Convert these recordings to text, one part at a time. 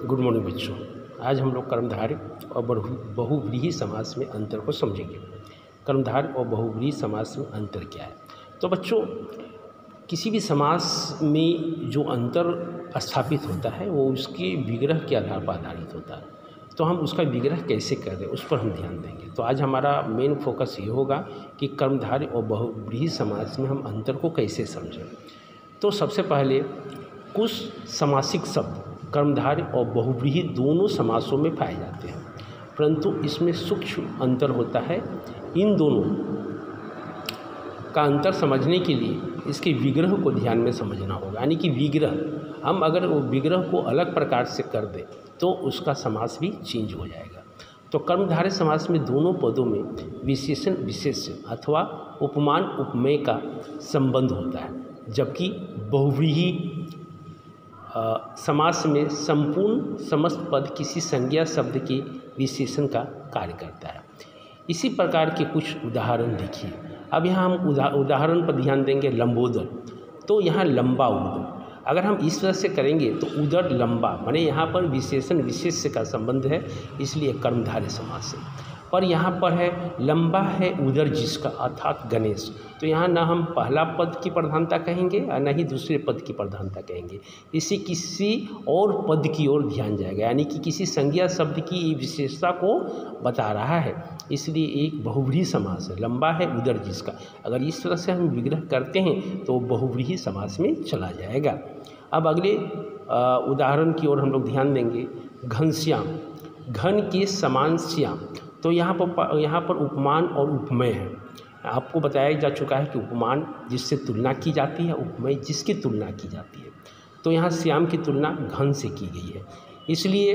Good morning बच्चों। आज हम लोग कर्मधारय और बहुव्रीहि समास में अंतर को समझेंगे। कर्मधारय और बहुव्रीहि समास में अंतर क्या है? तो बच्चों, किसी भी समास में जो अंतर स्थापित होता है वो उसके विग्रह के आधार पर आधारित होता है। तो हम उसका विग्रह कैसे कर रहे हैं उस पर हम ध्यान देंगे। तो आज हमारा मेन फोकस ये होगा कि कर्मधारय और बहुव्रीहि समास में हम अंतर को कैसे समझें। तो सबसे पहले कुछ समासिक शब्द कर्मधारय और बहुव्रीहि दोनों समासों में पाए जाते हैं, परंतु इसमें सूक्ष्म अंतर होता है। इन दोनों का अंतर समझने के लिए इसके विग्रह को ध्यान में समझना होगा। यानी कि विग्रह, हम अगर वो विग्रह को अलग प्रकार से कर दें तो उसका समास भी चेंज हो जाएगा। तो कर्मधारय समास में दोनों पदों में विशेषण विशेष्य अथवा उपमान उपमेय का संबंध होता है, जबकि बहुव्रीहि समास में संपूर्ण समस्त पद किसी संज्ञा शब्द के विशेषण का कार्य करता है। इसी प्रकार के कुछ उदाहरण देखिए। अब यहाँ हम उदाहरण पर ध्यान देंगे। लंबोदर, तो यहाँ लंबा उदर, अगर हम इस तरह से करेंगे तो उदर लंबा, माने यहाँ पर विशेषण विशेष्य का संबंध है, इसलिए कर्मधारय समास है। पर यहाँ पर है लंबा है उदर जिसका, अर्थात गणेश, तो यहाँ ना हम पहला पद की प्रधानता कहेंगे और न ही दूसरे पद की प्रधानता कहेंगे। इसे किसी और पद की ओर ध्यान जाएगा, यानी कि किसी संज्ञा शब्द की विशेषता को बता रहा है, इसलिए एक बहुव्रीहि समास है। लंबा है उदर जिसका, अगर इस तरह से हम विग्रह करते हैं तो बहुव्रीहि समास में चला जाएगा। अब अगले उदाहरण की ओर हम लोग ध्यान देंगे। घनश्याम, घन के समान श्याम, तो यहाँ पर उपमान और उपमेय है। आपको बताया जा चुका है कि उपमान जिससे तुलना की जाती है, उपमेय जिसकी तुलना की जाती है। तो यहाँ श्याम की तुलना घन से की गई है, इसलिए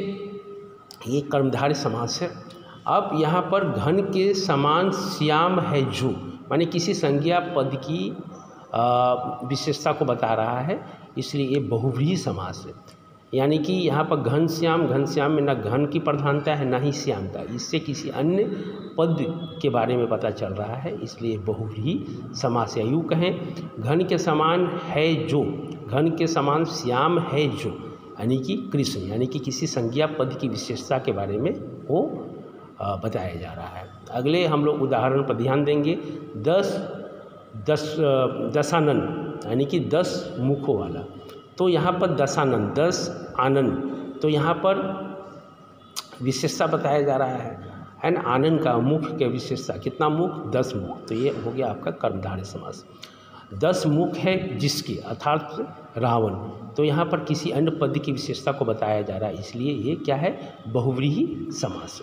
ये कर्मधारय समास है। अब यहाँ पर घन के समान श्याम है जो, माने किसी संज्ञा पद की विशेषता को बता रहा है, इसलिए ये बहुव्रीहि समास है। यानी कि यहाँ पर घनश्याम में न घन की प्रधानता है न ही श्यामता, इससे किसी अन्य पद के बारे में पता चल रहा है, इसलिए बहुव्रीहि समास है। यूँ कहें घन के समान है जो, घन के समान श्याम है जो, यानी कि कृष्ण, यानी कि किसी संज्ञा पद की विशेषता के बारे में वो बताया जा रहा है। अगले हम लोग उदाहरण पर ध्यान देंगे। दशानन, यानी कि 10 मुखों वाला, तो यहाँ पर दशानन, 10 आनन, तो यहाँ पर विशेषता बताया जा रहा है ना। आनन का मुख के विशेषता, कितना मुख? 10 मुख, तो ये हो गया आपका कर्मधारय समास। 10 मुख है जिसके, अर्थात रावण, तो यहाँ पर किसी अन्य पद की विशेषता को बताया जा रहा है, इसलिए ये क्या है? बहुव्रीहि समास।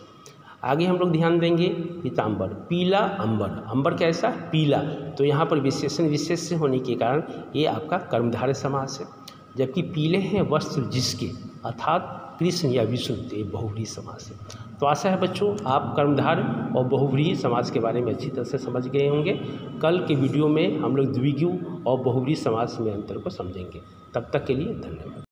आगे हम लोग ध्यान देंगे। पीताम्बर, पीला अंबर, अंबर कैसा? पीला, तो यहाँ पर विशेषण विशेष्य होने के कारण ये आपका कर्मधारय समास है। जबकि पीले हैं वस्त्र जिसके, अर्थात कृष्ण या विष्णु, तो ये बहुव्रीहि समास है। तो आशा है बच्चों आप कर्मधारय और बहुव्रीहि समास के बारे में अच्छी तरह से समझ गए होंगे। कल के वीडियो में हम लोग द्विगु और बहुव्रीहि समास में अंतर को समझेंगे। तब तक के लिए धन्यवाद।